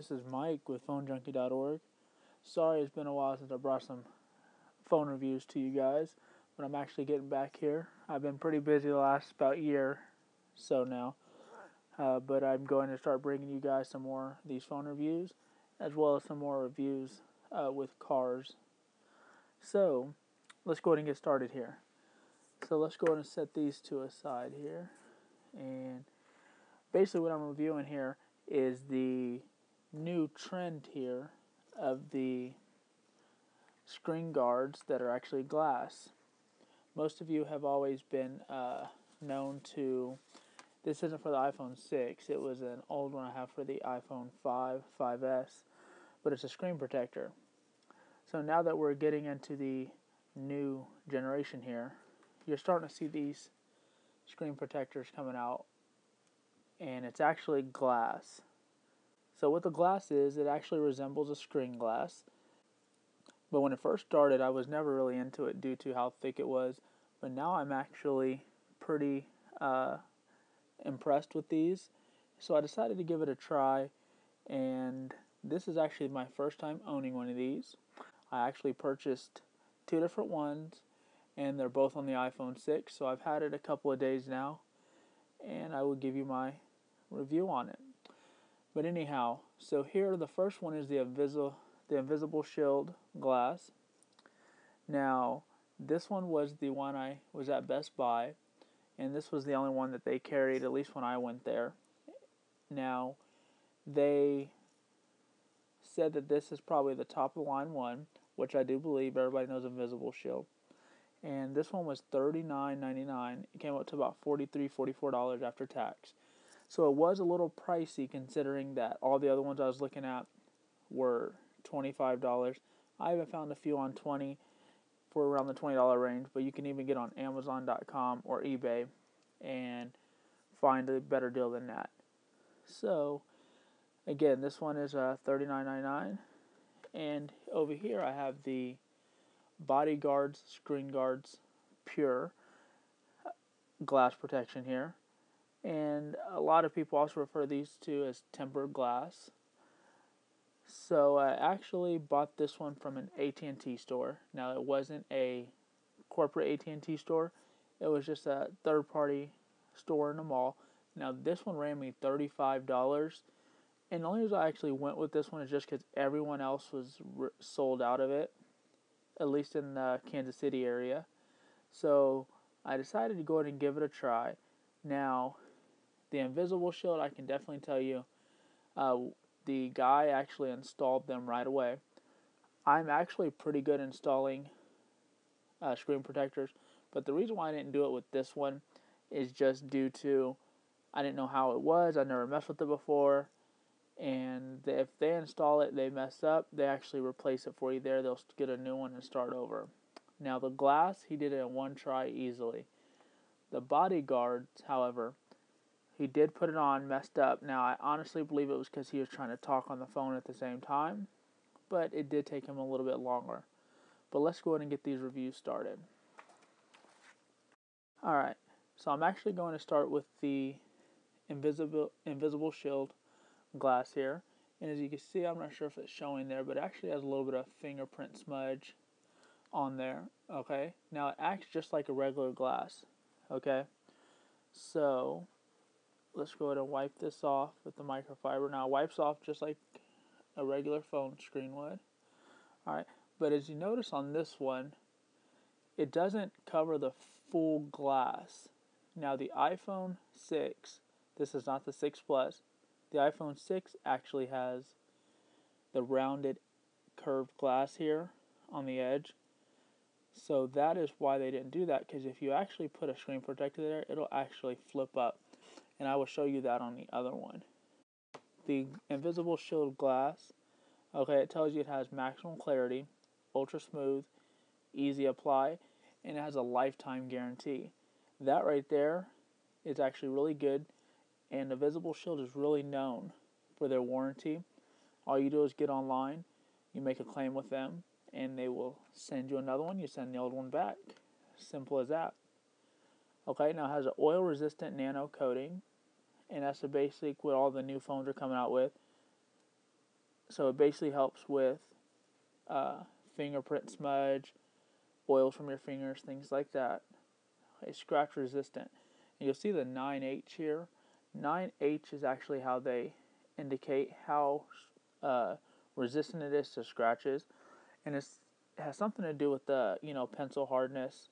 this is Mike with PhoneJunkie.org. Sorry it's been a while since I brought some phone reviews to you guys, but I'm actually getting back here. I've been pretty busy the last about year so now, but I'm going to start bringing you guys some more of these phone reviews, as well as some more reviews with cars. So, let's go ahead and get started here. So let's go ahead and set these to a side here, and basically what I'm reviewing here is the new trend here of the screen guards that are actually glass. Most of you have always been known to, this isn't for the iPhone 6, it was an old one I have for the iPhone 5, 5S, but it's a screen protector. So now that we're getting into the new generation here, you're starting to see these screen protectors coming out, and it's actually glass. So what the glass is, it actually resembles a screen glass. But when it first started, I was never really into it due to how thick it was. But now I'm actually pretty impressed with these. So I decided to give it a try. And this is actually my first time owning one of these. I actually purchased two different ones, and they're both on the iPhone 6. So I've had it a couple of days now, and I will give you my review on it. But anyhow, so here the first one is the invisible shield glass. Now, this one was the one I was at Best Buy, and this was the only one that they carried, at least when I went there. Now, they said that this is probably the top of the line one, which I do believe. Everybody knows invisible shield. And this one was $39.99. It came up to about $43, $44 after tax. So it was a little pricey considering that all the other ones I was looking at were $25. I even found a few on $20 for around the $20 range, but you can even get on Amazon.com or eBay and find a better deal than that. So again, this one is $39.99, and over here I have the Body Guardz Screen Guards Pure glass protection here, and a lot of people also refer these to as tempered glass. So I actually bought this one from an AT&T store. Now, it wasn't a corporate AT&T store. It was just a third-party store in the mall. Now, this one ran me $35. And the only reason I actually went with this one is just because everyone else was sold out of it, at least in the Kansas City area. So I decided to go ahead and give it a try. Now, the invisible shield, I can definitely tell you, the guy actually installed them right away. I'm actually pretty good installing screen protectors, but the reason why I didn't do it with this one is just due to I didn't know how it was. I never messed with it before, and if they install it, they mess up, they actually replace it for you there. They'll get a new one and start over. Now the glass, he did it in one try easily. The Body Guardz, however, he did put it on, messed up. Now, I honestly believe it was because he was trying to talk on the phone at the same time, but it did take him a little bit longer. But let's go ahead and get these reviews started. Alright, so I'm actually going to start with the invisible shield glass here. And as you can see, I'm not sure if it's showing there, but it actually has a little bit of fingerprint smudge on there. Okay, now it acts just like a regular glass. Okay, so let's go ahead and wipe this off with the microfiber. Now it wipes off just like a regular phone screen would. Alright, but as you notice on this one, it doesn't cover the full glass. Now the iPhone 6, this is not the 6 Plus, the iPhone 6 actually has the rounded curved glass here on the edge. So that is why they didn't do that, because if you actually put a screen protector there, it'll actually flip up. And I will show you that on the other one. The invisible shield glass, okay, it tells you it has maximum clarity, ultra smooth, easy apply, and it has a lifetime guarantee. That right there is actually really good, and the Invisible Shield is really known for their warranty. All you do is get online, you make a claim with them, and they will send you another one. You send the old one back. Simple as that. Okay, now it has an oil-resistant nano coating, and that's the basic what all the new phones are coming out with. So it basically helps with fingerprint smudge, oils from your fingers, things like that. It's scratch resistant. And you'll see the 9H here. 9H is actually how they indicate how resistant it is to scratches, and it has something to do with the pencil hardness.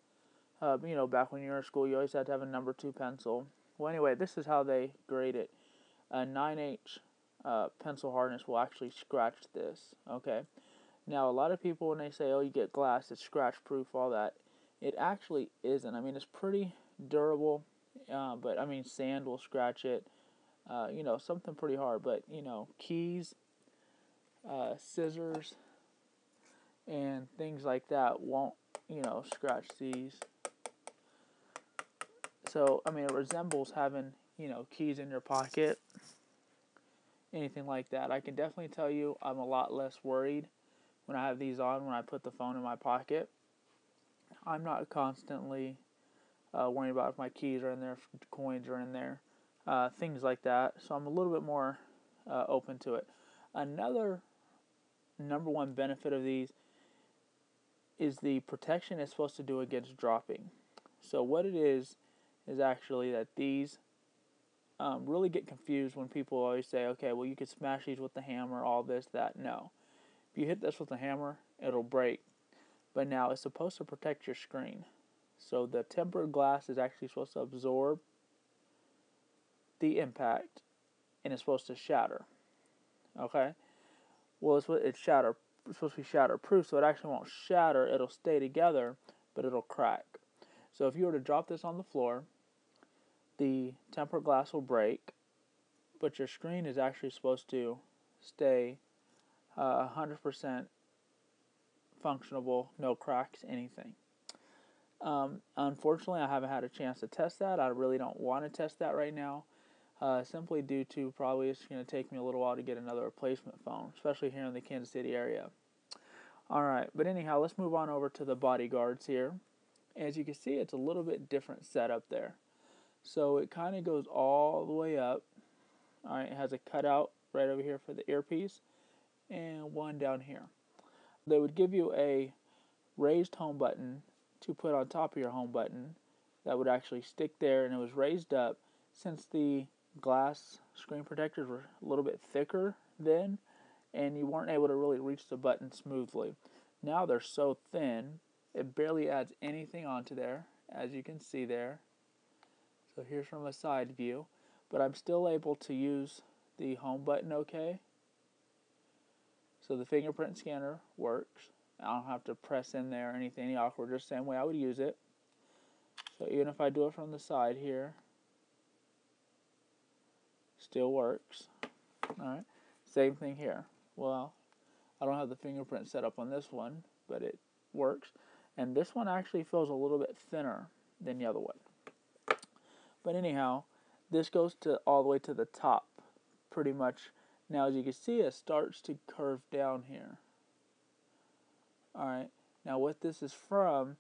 Back when you were in school, you always had to have a number 2 pencil. Well, anyway, this is how they grade it. A 9H pencil hardness will actually scratch this. Okay. Now, a lot of people, when they say, "Oh, you get glass, it's scratch proof," all that, it actually isn't. I mean, it's pretty durable, but I mean, sand will scratch it. Something pretty hard. But keys, scissors, and things like that won't scratch these. So I mean, it resembles having keys in your pocket, anything like that. I can definitely tell you I'm a lot less worried when I have these on, when I put the phone in my pocket. I'm not constantly worrying about if my keys are in there, if coins are in there, things like that. So I'm a little bit more open to it. Another number one benefit of these is the protection it's supposed to do against dropping. So what it is actually that these really get confused when people always say, okay, well, you could smash these with the hammer, all this, that. No. If you hit this with a hammer, it'll break. But now it's supposed to protect your screen. So the tempered glass is actually supposed to absorb the impact, and it's supposed to shatter. Okay? Well, it's supposed to be shatterproof, so it actually won't shatter. It'll stay together, but it'll crack. So if you were to drop this on the floor, the tempered glass will break, but your screen is actually supposed to stay 100% functionable, no cracks, anything. Unfortunately, I haven't had a chance to test that. I really don't want to test that right now, simply due to probably it's going to take me a little while to get another replacement phone, especially here in the Kansas City area. Alright, but anyhow, let's move on over to the Body Guardz here. As you can see, it's a little bit different setup there. So it kind of goes all the way up. Alright, it has a cutout right over here for the earpiece and one down here. They would give you a raised home button to put on top of your home button that would actually stick there, and it was raised up. Since the glass screen protectors were a little bit thicker then, and you weren't able to really reach the button smoothly. Now they're so thin, it barely adds anything onto there, as you can see there. So here's from a side view, but I'm still able to use the home button okay. So the fingerprint scanner works. I don't have to press in there or anything awkward, just the same way I would use it. So even if I do it from the side here, still works. Alright, same thing here. Well, I don't have the fingerprint set up on this one, but it works. And this one actually feels a little bit thinner than the other one. But anyhow, this goes to all the way to the top, pretty much. Now, as you can see, it starts to curve down here. Alright, now what this is from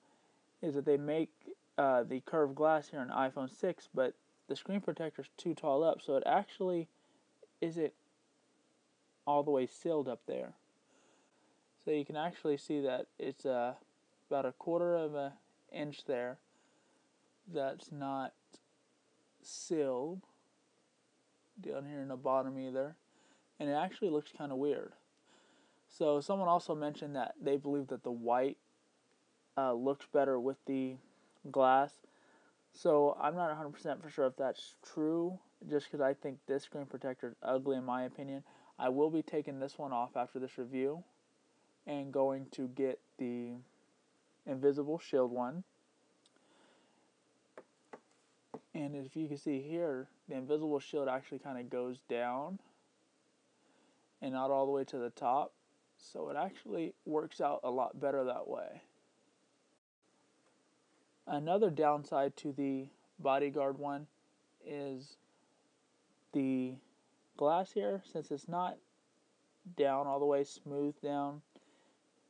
is that they make the curved glass here on iPhone 6, but the screen protector is too tall up, so it actually isn't all the way sealed up there. So you can actually see that it's about 1/4 of an inch there that's not sealed down here in the bottom either, and it actually looks kind of weird. So someone also mentioned that they believe that the white looks better with the glass. So I'm not 100% for sure if that's true, just because I think this screen protector is ugly in my opinion. I will be taking this one off after this review and going to get the invisible shield one. And if you can see here, the invisible shield actually kind of goes down and not all the way to the top. So it actually works out a lot better that way. Another downside to the Body Guardz one is the glass here. Since it's not down all the way, smooth down,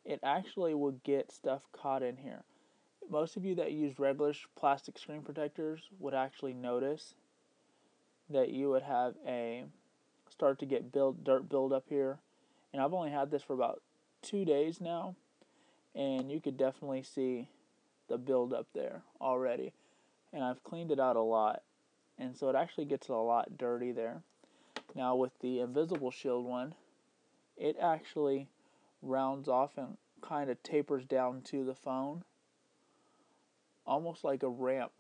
it actually will get stuff caught in here. Most of you that use regular plastic screen protectors would actually notice that you would have start to get dirt build up here, And I've only had this for about 2 days now, and you could definitely see the buildup there already. And I've cleaned it out a lot, and so it actually gets a lot dirty there. Now with the Invisible Shield one, it actually rounds off and kind of tapers down to the phone, almost like a ramp,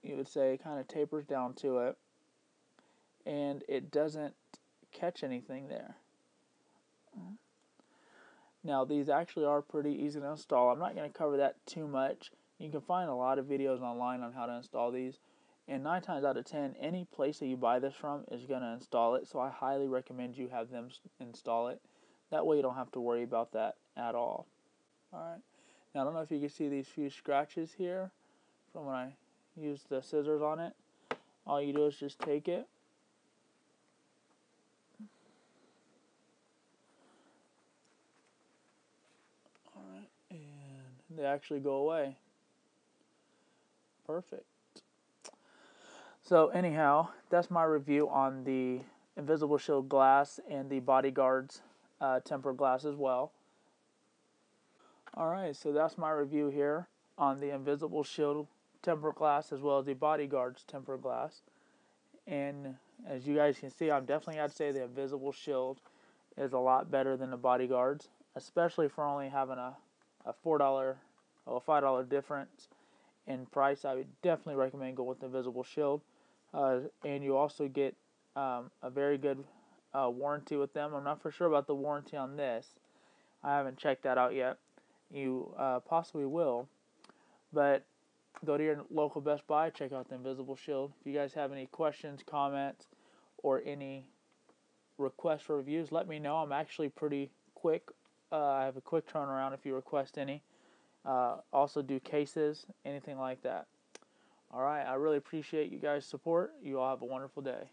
you would say. It kind of tapers down to it, and it doesn't catch anything there. Now these actually are pretty easy to install. I'm not going to cover that too much. You can find a lot of videos online on how to install these, and 9 times out of 10, any place that you buy this from is going to install it, so I highly recommend you have them install it. That way you don't have to worry about that at all. Alright, now I don't know if you can see these few scratches here from when I used the scissors on it. All you do is just take it, alright, and they actually go away. Perfect. So anyhow, that's my review on the Invisible Shield glass and the Body Guardz tempered glass as well. Alright, so that's my review here on the Invisible Shield tempered glass as well as the Body Guardz tempered glass. And as you guys can see, I'm definitely got to say the Invisible Shield is a lot better than the Body Guardz, especially for only having a $4 or $5 difference in price. I would definitely recommend going with the Invisible Shield. And you also get a very good warranty with them. I'm not for sure about the warranty on this. I haven't checked that out yet. You possibly will. But go to your local Best Buy, check out the Invisible Shield. If you guys have any questions, comments, or any requests for reviews, let me know. I'm actually pretty quick. I have a quick turnaround if you request any. Also do cases, anything like that. Alright, I really appreciate you guys' support. You all have a wonderful day.